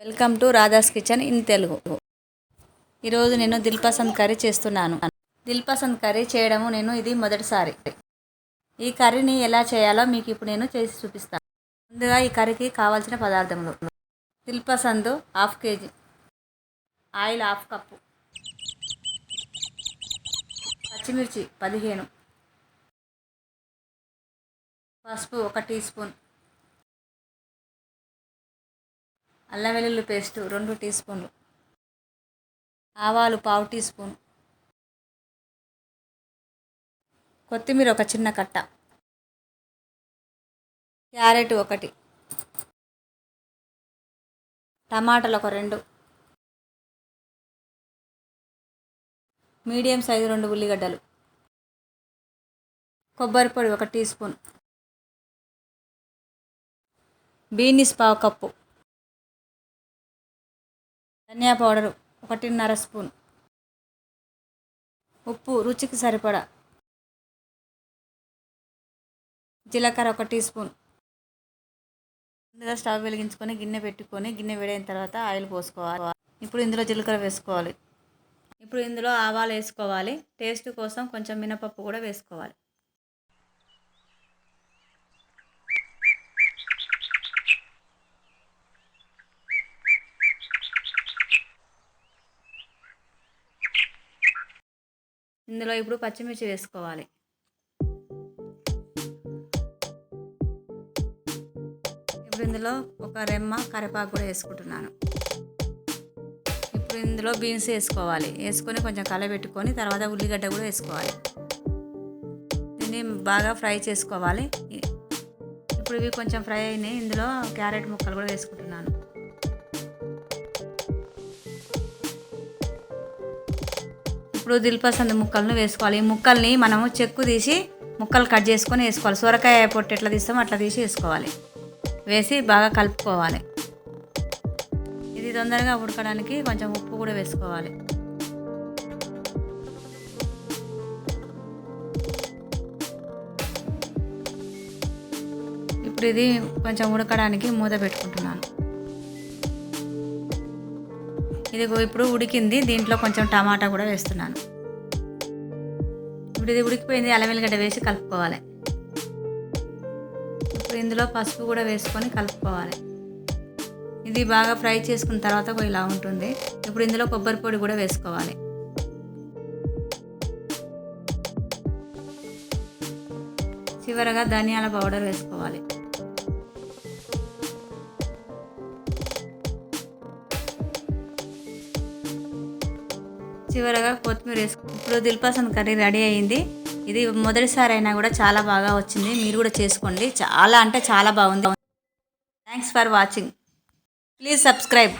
Welcome to Radha's kitchen in Telugu. ఈరోజు నేను Dil Pasand curry చేస్తున్నాను. దిల్ పసంద్ కర్రీ చేయడము ఇది మొదటిసారి. ఈ కర్రీని ఎలా చేయాలో మీకు ఇప్పుడు నేను చేసి చూపిస్తాను. ముందుగా ఈ కర్రీకి కావాల్సిన పదార్థములు: దిల్ పసంద్ ½ kg, ఆయిల్ ½ కప్పు, పచ్చిమిర్చి 15, పసుపు 1 టీ స్పూన్, అల్లం వెల్లుల్లి పేస్ట్ 2 టీ స్పూన్లు, ఆవాలు ½ టీ స్పూన్, కొత్తిమీర 1 చిన్న కట్ట, క్యారెట్ 1, టమాటాలు 2, మీడియం సైజు 2 ఉల్లిగడ్డలు, కొబ్బరి పొడి 1 టీ స్పూన్, బీనీస్ ½ కప్పు, ధనియా పౌడరు 1.5 స్పూన్, ఉప్పు రుచికి సరిపడా, జీలకర్ర 1 టీ స్పూన్. ముందుగా స్టవ్ వెలిగించుకొని గిన్నె పెట్టుకొని గిన్నె వేడైన తర్వాత ఆయిల్ పోసుకోవాలి. ఇప్పుడు ఇందులో జీలకర్ర వేసుకోవాలి. ఇప్పుడు ఇందులో ఆవాలు వేసుకోవాలి. టేస్ట్ కోసం కొంచెం మినపప్పు కూడా వేసుకోవాలి. ఇందులో ఇప్పుడు పచ్చిమిర్చి వేసుకోవాలి. ఇప్పుడు ఇందులో ఒక రెమ్మ కరివేపాకు కూడా వేసుకుంటున్నాను. ఇప్పుడు ఇందులో బీన్స్ వేసుకోవాలి. వేసుకొని కొంచెం కలబెట్టుకొని తర్వాత ఉల్లిగడ్డ కూడా వేసుకోవాలి. దీన్ని బాగా ఫ్రై చేసుకోవాలి. ఇప్పుడు ఇవి కొంచెం ఫ్రై అయినాయి. ఇందులో క్యారెట్ ముక్కలు కూడా వేసుకుంటున్నాను. ఇప్పుడు దిల్ పసంద్ ముక్కలను వేసుకోవాలి. ఈ ముక్కల్ని మనము చెక్కు తీసి ముక్కలు కట్ చేసుకొని వేసుకోవాలి. సొరకాయ పొట్టు ఎట్లా తీస్తామో అట్లా తీసి వేసుకోవాలి. వేసి బాగా కలుపుకోవాలి. ఇది తొందరగా ఉడకడానికి కొంచెం ఉప్పు కూడా వేసుకోవాలి. ఇప్పుడు ఇది కొంచెం ఉడకడానికి మూత పెట్టుకుంటున్నాను. ఇది ఇప్పుడు ఉడికింది. దీంట్లో కొంచెం టమాటా కూడా వేస్తున్నాను. ఇప్పుడు ఇది ఉడికిపోయింది. అల్లం వెల్లిగడ్డ వేసి కలుపుకోవాలి. ఇప్పుడు ఇందులో పసుపు కూడా వేసుకొని కలుపుకోవాలి. ఇది బాగా ఫ్రై చేసుకున్న తర్వాత ఇలా ఉంటుంది. ఇప్పుడు ఇందులో కొబ్బరి పొడి కూడా వేసుకోవాలి. చివరగా ధనియాల పౌడర్ వేసుకోవాలి. చివరగా కొత్తిమీర వేసుకోవాలి. ఇప్పుడు దిల్ పసంద్ కర్రీ రెడీ అయ్యింది. ఇది మొదటిసారి అయినా కూడా చాలా బాగా వచ్చింది. మీరు కూడా చేసుకోండి. చాలా అంటే చాలా బాగుంది. Thanks for watching. Please subscribe.